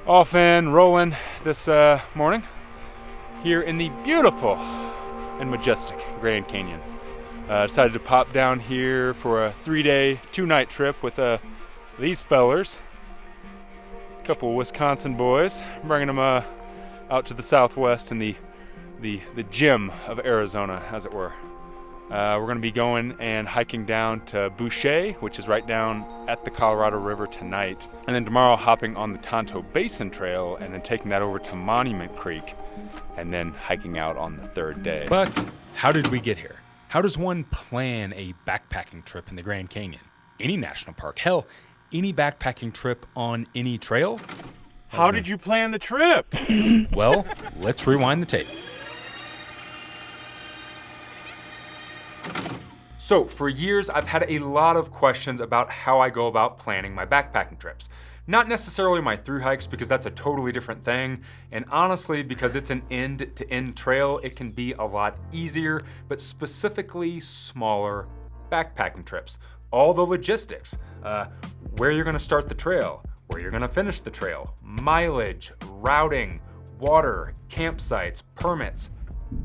Off and rolling this morning here in the beautiful and majestic Grand Canyon. Decided to pop down here for a 3-day, 2-night trip with these fellers. A couple of Wisconsin boys, bringing them out to the southwest in the gem of Arizona, as it were. We're going to be going and hiking down to Boucher, which is right down at the Colorado River tonight. And then tomorrow hopping on the Tonto Basin Trail and then taking that over to Monument Creek and then hiking out on the third day. But how did we get here? How does one plan a backpacking trip in the Grand Canyon? Any national park, hell, any backpacking trip on any trail? How did you plan the trip? Well, let's rewind the tape. So for years, I've had a lot of questions about how I go about planning my backpacking trips. Not necessarily my thru hikes, because that's a totally different thing. And honestly, because it's an end-to-end trail, it can be a lot easier, but specifically smaller backpacking trips. All the logistics, where you're gonna start the trail, where you're gonna finish the trail, mileage, routing, water, campsites, permits,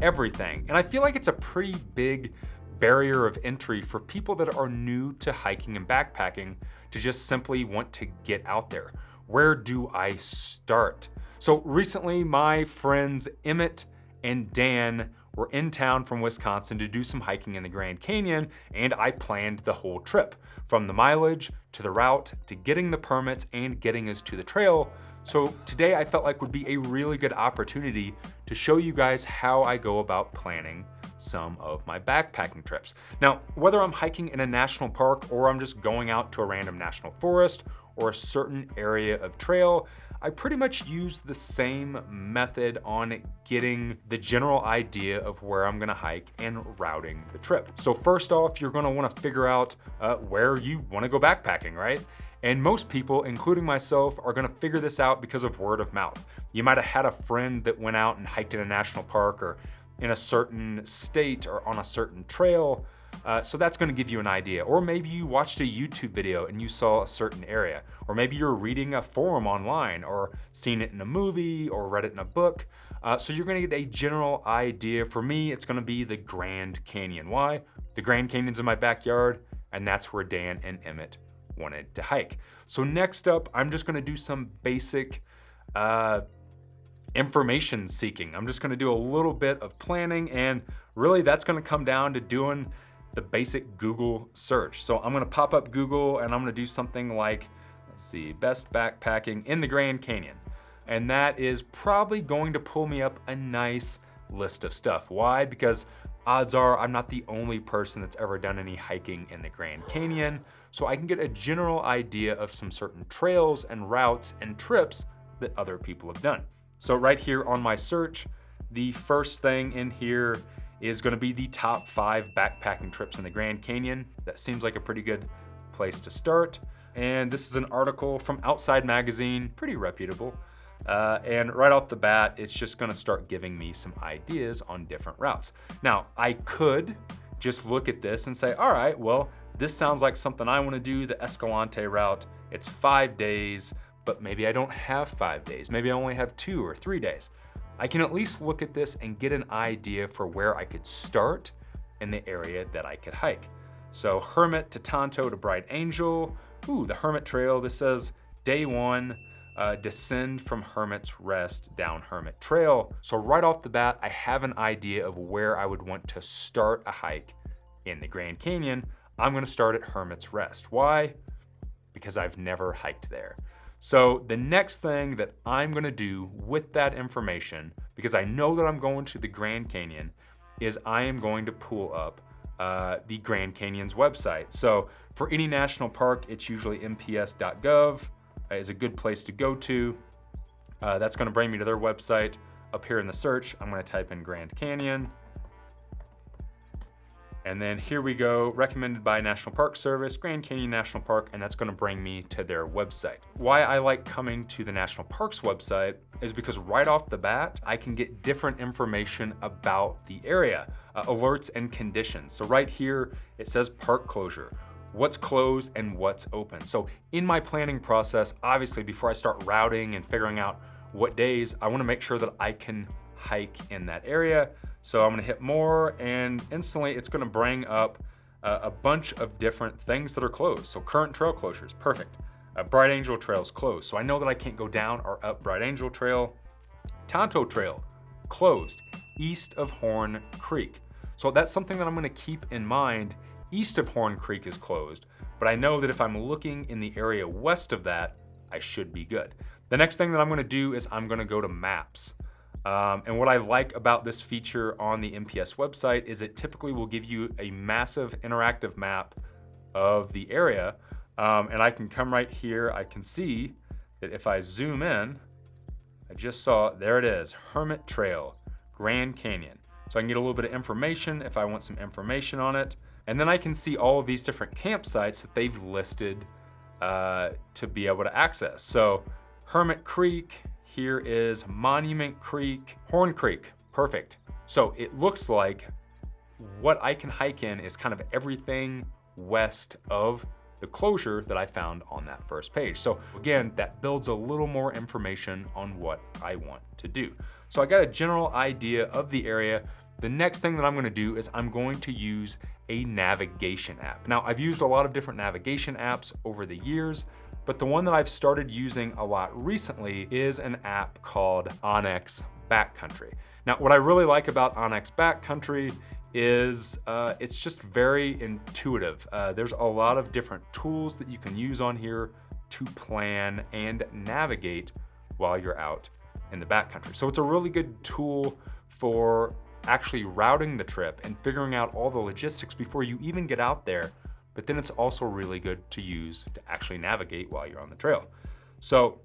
everything. And I feel like it's a pretty big barrier of entry for people that are new to hiking and backpacking to just simply want to get out there. Where do I start? So recently, my friends Emmett and Dan were in town from Wisconsin to do some hiking in the Grand Canyon, and I planned the whole trip, from the mileage to the route to getting the permits and getting us to the trail. So today I felt like would be a really good opportunity to show you guys how I go about planning some of my backpacking trips. Now, whether I'm hiking in a national park or I'm just going out to a random national forest or a certain area of trail, I pretty much use the same method on getting the general idea of where I'm gonna hike and routing the trip. So first off, you're gonna wanna figure out where you wanna go backpacking, right? And most people, including myself, are gonna figure this out because of word of mouth. You might have had a friend that went out and hiked in a national park or in a certain state or on a certain trail. So that's gonna give you an idea. Or maybe you watched a YouTube video and you saw a certain area. Or maybe you're reading a forum online or seen it in a movie or read it in a book. So you're gonna get a general idea. For me, it's gonna be the Grand Canyon. Why? The Grand Canyon's in my backyard, and that's where Dan and Emmett wanted to hike. So next up, I'm just gonna do some basic information seeking. I'm just gonna do a little bit of planning, and really that's gonna come down to doing the basic Google search. So I'm gonna pop up Google and I'm gonna do something like, let's see, best backpacking in the Grand Canyon. And that is probably going to pull me up a nice list of stuff. Why? Because odds are I'm not the only person that's ever done any hiking in the Grand Canyon. So I can get a general idea of some certain trails and routes and trips that other people have done. So right here on my search, the first thing in here is gonna be the top 5 backpacking trips in the Grand Canyon. That seems like a pretty good place to start. And this is an article from Outside Magazine, pretty reputable. And right off the bat, it's just gonna start giving me some ideas on different routes. Now, I could just look at this and say, all right, well, this sounds like something I wanna do, the Escalante route. It's 5 days, but maybe I don't have 5 days. Maybe I only have 2 or 3 days. I can at least look at this and get an idea for where I could start in the area that I could hike. So Hermit to Tonto to Bright Angel. Ooh, the Hermit Trail. This says day 1, descend from Hermit's Rest down Hermit Trail. So right off the bat, I have an idea of where I would want to start a hike in the Grand Canyon. I'm gonna start at Hermit's Rest. Why? Because I've never hiked there. So the next thing that I'm gonna do with that information, because I know that I'm going to the Grand Canyon, is I am going to pull up the Grand Canyon's website. So for any national park, it's usually mps.gov is a good place to go to. That's gonna bring me to their website. Up here in the search, I'm gonna type in Grand Canyon. And then here we go, recommended by National Park Service, Grand Canyon National Park, and that's gonna bring me to their website. Why I like coming to the National Parks website is because right off the bat, I can get different information about the area, alerts and conditions. So right here, it says park closure. what's closed and what's open. So in my planning process, obviously before I start routing and figuring out what days, I wanna make sure that I can hike in that area. So I'm gonna hit more, and instantly it's gonna bring up a bunch of different things that are closed. So current trail closures, perfect. Bright Angel Trail's closed, so I know that I can't go down or up Bright Angel Trail. Tonto Trail, closed, east of Horn Creek. So that's something that I'm gonna keep in mind. East of Horn Creek is closed, but I know that if I'm looking in the area west of that, I should be good. The next thing that I'm gonna do is I'm gonna go to Maps. And what I like about this feature on the MPS website is it typically will give you a massive interactive map of the area. And I can come right here, I can see that if I zoom in, I just saw, there it is, Hermit Trail, Grand Canyon. So I can get a little bit of information if I want some information on it. And then I can see all of these different campsites that they've listed to be able to access. So Hermit Creek, here is Monument Creek, Horn Creek, perfect. So it looks like what I can hike in is kind of everything west of the closure that I found on that first page. So again, that builds a little more information on what I want to do. So I got a general idea of the area. The next thing that I'm gonna do is I'm going to use a navigation app. Now, I've used a lot of different navigation apps over the years, but the one that I've started using a lot recently is an app called Onyx Backcountry. Now, what I really like about Onyx Backcountry is it's just very intuitive. There's a lot of different tools that you can use on here to plan and navigate while you're out in the backcountry. So it's a really good tool for actually routing the trip and figuring out all the logistics before you even get out there. But then it's also really good to use to actually navigate while you're on the trail. So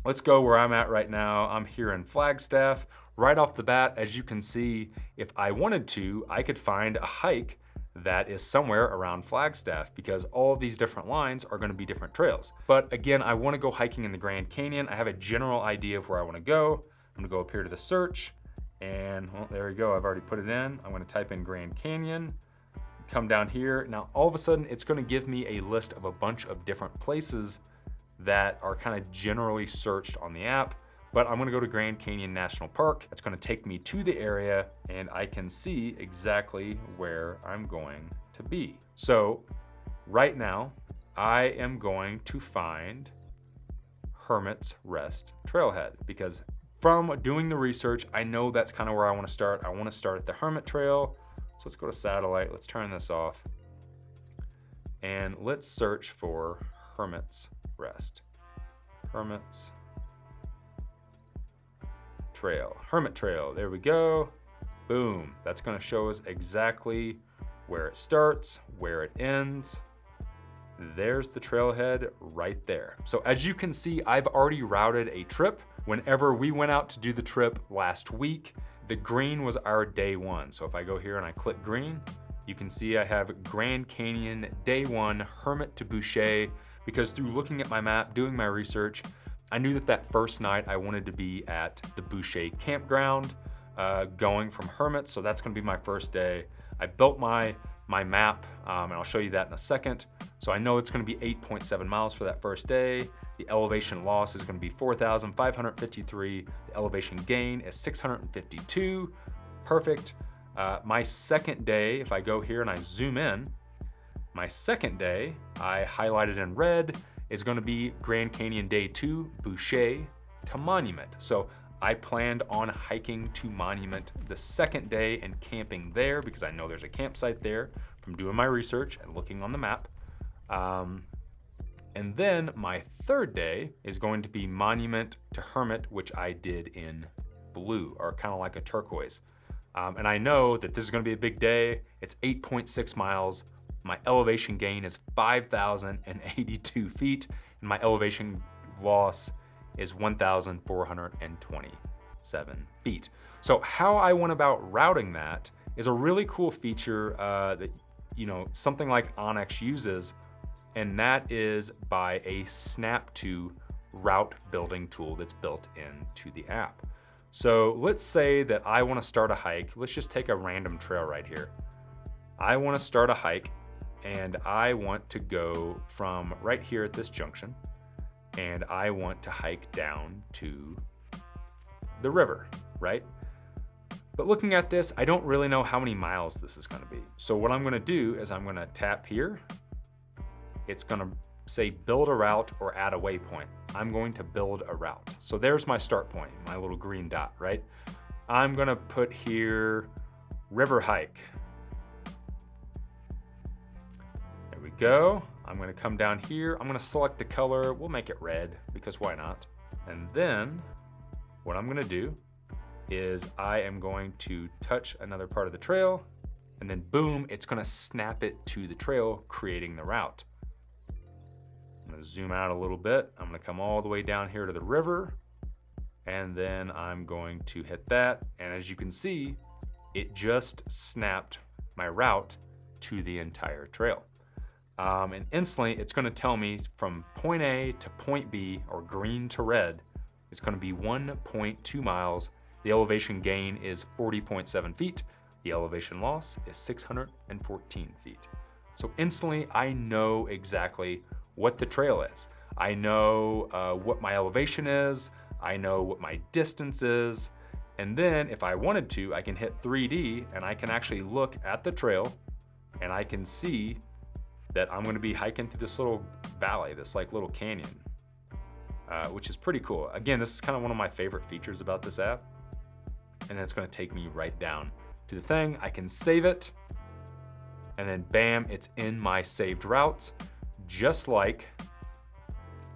let's go where I'm at right now. I'm here in Flagstaff. Right off the bat, as you can see, if I wanted to, I could find a hike that is somewhere around Flagstaff because all of these different lines are gonna be different trails. But again, I wanna go hiking in the Grand Canyon. I have a general idea of where I wanna go. I'm gonna go up here to the search and well, there we go. I've already put it in. I'm gonna type in Grand Canyon, come down here. Now, all of a sudden, it's gonna give me a list of a bunch of different places that are kind of generally searched on the app. But I'm gonna go to Grand Canyon National Park. It's gonna take me to the area and I can see exactly where I'm going to be. So right now, I am going to find Hermit's Rest Trailhead because from doing the research, I know that's kind of where I wanna start. I wanna start at the Hermit Trail. So let's go to satellite, let's turn this off. And let's search for Hermit's Rest. Hermit's Trail, Hermit Trail, there we go. Boom, that's gonna show us exactly where it starts, where it ends. There's the trailhead right there. So as you can see, I've already routed a trip. Whenever we went out to do the trip last week, the green was our day one. So if I go here and I click green, you can see I have Grand Canyon day one, Hermit to Boucher, because through looking at my map, doing my research, I knew that that first night I wanted to be at the Boucher campground, going from Hermit, so that's gonna be my first day. I built my map, and I'll show you that in a second. So I know it's gonna be 8.7 miles for that first day. The elevation loss is gonna be 4,553. The elevation gain is 652, perfect. My second day, if I go here and I zoom in, my second day, I highlighted in red, is gonna be Grand Canyon Day 2, Boucher to Monument. So I planned on hiking to Monument the second day and camping there because I know there's a campsite there from doing my research and looking on the map. And then my third day is going to be Monument to Hermit, which I did in blue, or kind of like a turquoise. And I know that this is gonna be a big day. It's 8.6 miles. My elevation gain is 5,082 feet, and my elevation loss is 1,427 feet. So how I went about routing that is a really cool feature that something like Onyx uses, and that is by a snap to route building tool that's built into the app. So let's say that I want to start a hike. Let's just take a random trail right here. I want to start a hike and I want to go from right here at this junction, and I want to hike down to the river, right? But looking at this, I don't really know how many miles this is gonna be. So what I'm gonna do is I'm gonna tap here. It's gonna say build a route or add a waypoint. I'm going to build a route. So there's my start point, my little green dot, right? I'm gonna put here river hike. There we go. I'm gonna come down here. I'm gonna select the color. We'll make it red because why not? And then what I'm gonna do is I am going to touch another part of the trail, and then boom, it's gonna snap it to the trail, creating the route. I'm gonna zoom out a little bit. I'm gonna come all the way down here to the river, and then I'm going to hit that. And as you can see, it just snapped my route to the entire trail. And instantly it's gonna tell me from point A to point B, or green to red, it's gonna be 1.2 miles. The elevation gain is 40.7 feet. The elevation loss is 614 feet. So instantly I know exactly what the trail is. I know what my elevation is. I know what my distance is. And then if I wanted to, I can hit 3D and I can actually look at the trail and I can see that I'm gonna be hiking through this little valley, this like little canyon, which is pretty cool. Again, this is kind of one of my favorite features about this app. And then it's gonna take me right down to the thing. I can save it, and then bam, it's in my saved routes, just like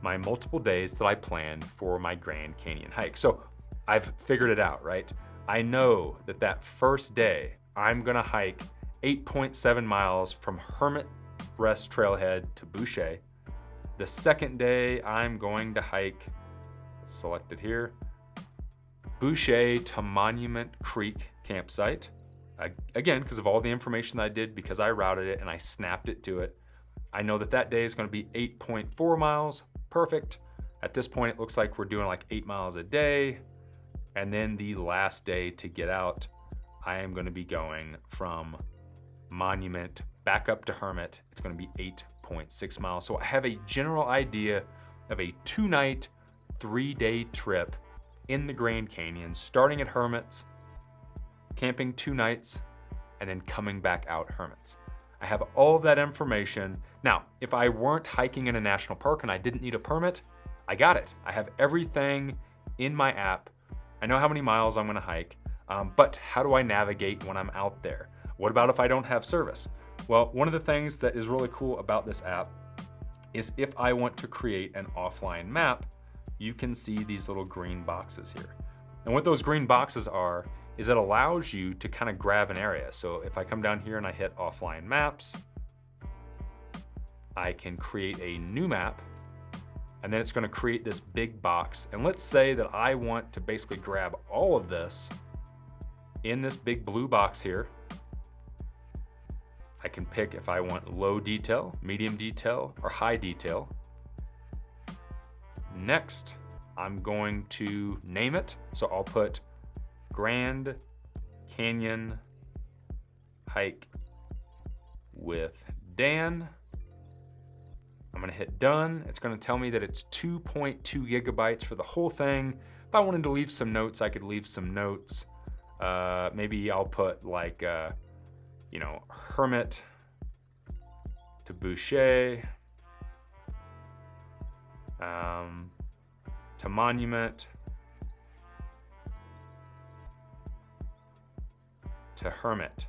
my multiple days that I planned for my Grand Canyon hike. So I've figured it out, right? I know that that first day, I'm gonna hike 8.7 miles from Hermit Rest Trailhead to Boucher. The second day, I'm going to hike, it's selected here, Boucher to Monument Creek campsite. Again, because of all the information that I did, because I routed it and I snapped it to it. I know that that day is gonna be 8.4 miles, perfect. At this point, it looks like we're doing like 8 miles a day. And then the last day to get out, I am gonna be going from Monument back up to Hermit. It's gonna be 8.6 miles. So I have a general idea of a 2-night, 3-day trip in the Grand Canyon, starting at Hermit's, camping 2 nights, and then coming back out Hermit's. I have all of that information. Now, if I weren't hiking in a national park and I didn't need a permit, I got it. I have everything in my app. I know how many miles I'm gonna hike, but how do I navigate when I'm out there? What about if I don't have service? Well, one of the things that is really cool about this app is if I want to create an offline map, you can see these little green boxes here. And what those green boxes are is it allows you to kind of grab an area. So if I come down here and I hit offline maps, I can create a new map, and then it's gonna create this big box. And let's say that I want to basically grab all of this in this big blue box here. I can pick if I want low detail, medium detail, or high detail. Next, I'm going to name it. So I'll put Grand Canyon Hike with Dan. I'm gonna hit done. It's gonna tell me that it's 2.2 gigabytes for the whole thing. If I wanted to leave some notes, I could leave some notes. Maybe I'll put like, Hermit to Boucher, to Monument, to Hermit.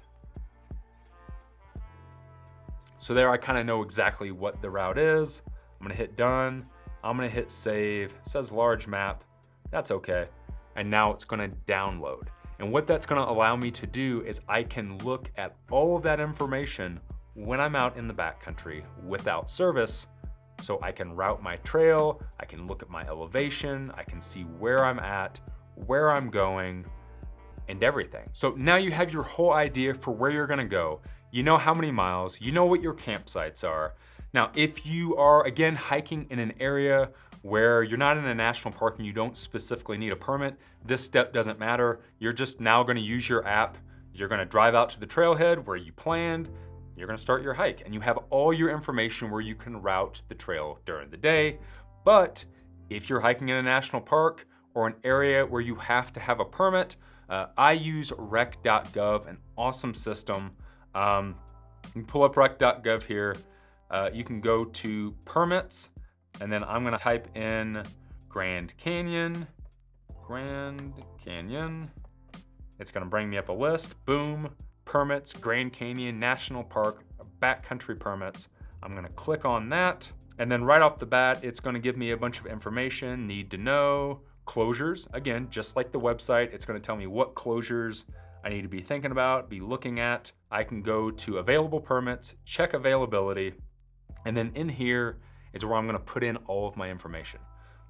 So there I kind of know exactly what the route is. I'm gonna hit done. I'm gonna hit save. It says large map. That's okay. And now it's gonna download. And what that's gonna allow me to do is I can look at all of that information when I'm out in the backcountry without service. So I can route my trail, I can look at my elevation, I can see where I'm at, where I'm going, and everything. So now you have your whole idea for where you're gonna go. You know how many miles, you know what your campsites are. Now, if you are, again, hiking in an area where you're not in a national park and you don't specifically need a permit, this step doesn't matter. You're just now gonna use your app. You're gonna drive out to the trailhead where you planned, you're gonna start your hike, and you have all your information where you can route the trail during the day. But if you're hiking in a national park or an area where you have to have a permit, I use rec.gov, an awesome system. You can pull up rec.gov here. You can go to permits, and then I'm gonna type in Grand Canyon. It's gonna bring me up a list. Boom, permits, Grand Canyon National Park, backcountry permits. I'm gonna click on that. And then right off the bat, it's gonna give me a bunch of information, need to know, closures. Again, just like the website, it's gonna tell me what closures I need to be thinking about, be looking at. I can go to available permits, check availability, and then in here is where I'm gonna put in all of my information.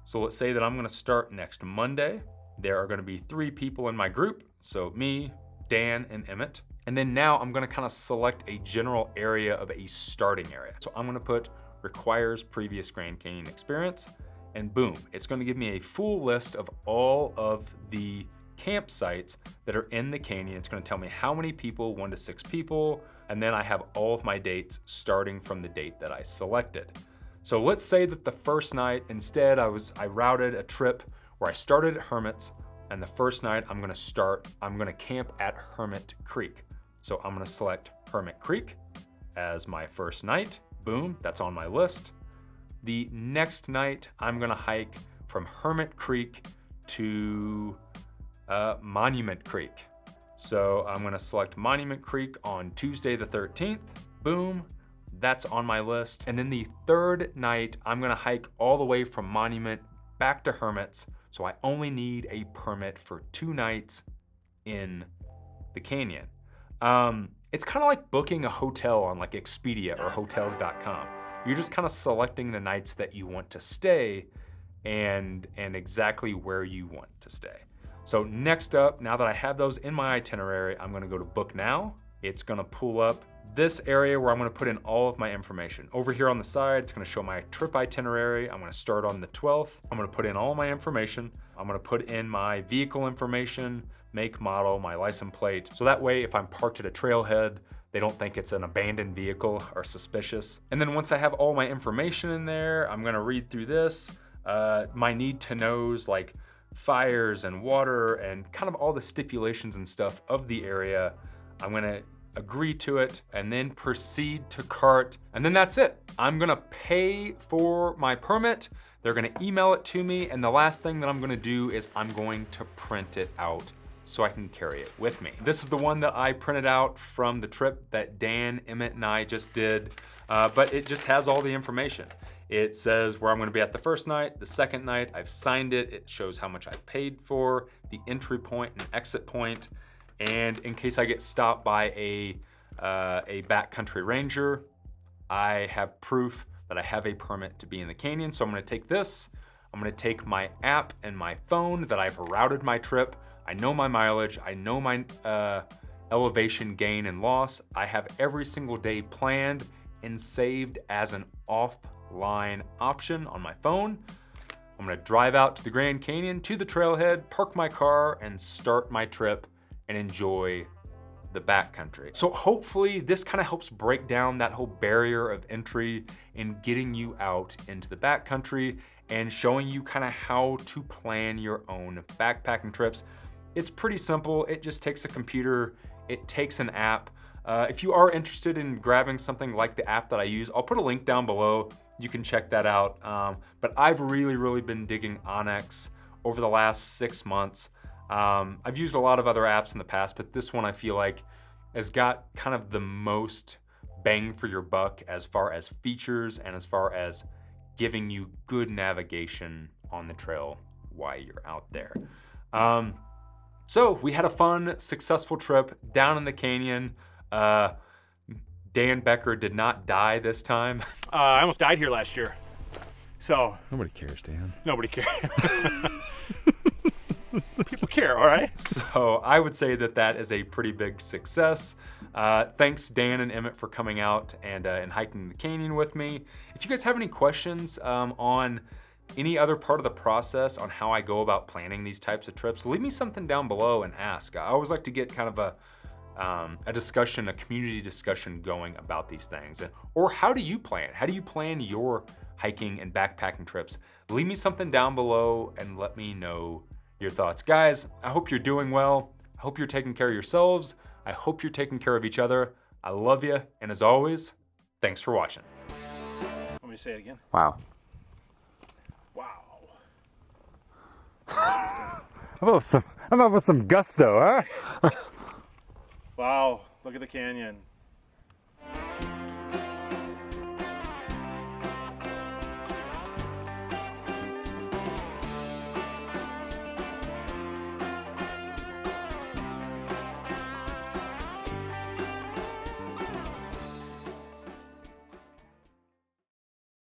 So let's say that I'm gonna start next Monday. There are gonna be 3 people in my group, so me, Dan, and Emmett. And then now I'm gonna kind of select a general area of a starting area. So I'm gonna put requires previous Grand Canyon experience, and boom, it's gonna give me a full list of all of the campsites that are in the canyon. It's gonna tell me how many people, 1 to 6 people, and then I have all of my dates starting from the date that I selected. So let's say that the first night, instead I routed a trip where I started at Hermit's, and the first night I'm gonna camp at Hermit Creek. So I'm gonna select Hermit Creek as my first night. Boom, that's on my list. The next night, I'm gonna hike from Hermit Creek to Monument Creek. So I'm gonna select Monument Creek on Tuesday the 13th. Boom, that's on my list. And then the third night, I'm gonna hike all the way from Monument back to Hermit's. So I only need a permit for 2 nights in the canyon. It's kind of like booking a hotel on like Expedia or hotels.com. You're just kind of selecting the nights that you want to stay and exactly where you want to stay. So next up, now that I have those in my itinerary, I'm gonna go to book now. It's gonna pull up this area where I'm gonna put in all of my information. Over here on the side, it's gonna show my trip itinerary. I'm gonna start on the 12th. I'm gonna put in all my information. I'm gonna put in my vehicle information, make, model, my license plate. So that way, if I'm parked at a trailhead, they don't think it's an abandoned vehicle or suspicious. And then once I have all my information in there, I'm gonna read through this. My need to knows like fires and water and kind of all the stipulations and stuff of the area. I'm gonna agree to it and then proceed to cart. And then that's it. I'm gonna pay for my permit. They're gonna email it to me. And the last thing that I'm gonna do is I'm going to print it out so I can carry it with me. This is the one that I printed out from the trip that Dan, Emmett, and I just did, but it just has all the information. It says where I'm gonna be at the first night, the second night, I've signed it. It shows how much I paid for, the entry point and exit point. And in case I get stopped by a backcountry ranger, I have proof that I have a permit to be in the canyon. So I'm gonna take this, I'm gonna take my app and my phone that I've routed my trip. I know my mileage, I know my elevation gain and loss. I have every single day planned and saved as an offline option on my phone. I'm gonna drive out to the Grand Canyon, to the trailhead, park my car, and start my trip and enjoy the backcountry. So hopefully this kind of helps break down that whole barrier of entry in getting you out into the backcountry and showing you kind of how to plan your own backpacking trips. It's pretty simple. It just takes a computer, it takes an app. If you are interested in grabbing something like the app that I use, I'll put a link down below. You can check that out. But I've really been digging Onyx over the last 6 months. I've used a lot of other apps in the past, but this one I feel like has got kind of the most bang for your buck as far as features and as far as giving you good navigation on the trail while you're out there. So we had a fun, successful trip down in the canyon. Dan Becker did not die this time. I almost died here last year. So Nobody cares, Dan. nobody cares. People care, all right? So I would say that that is a pretty big success. Thanks Dan and Emmett for coming out and hiking the canyon with me. If you guys have any questions on any other part of the process on how I go about planning these types of trips, leave me something down below and ask. I always like to get kind of a discussion, a community discussion going about these things. Or how do you plan? How do you plan your hiking and backpacking trips? Leave me something down below and let me know your thoughts. Guys, I hope you're doing well. I hope you're taking care of yourselves. I hope you're taking care of each other. I love you. And as always, thanks for watching. Want me to say it again? Wow. Wow. How about with some gusto, huh? Wow. Look at the canyon.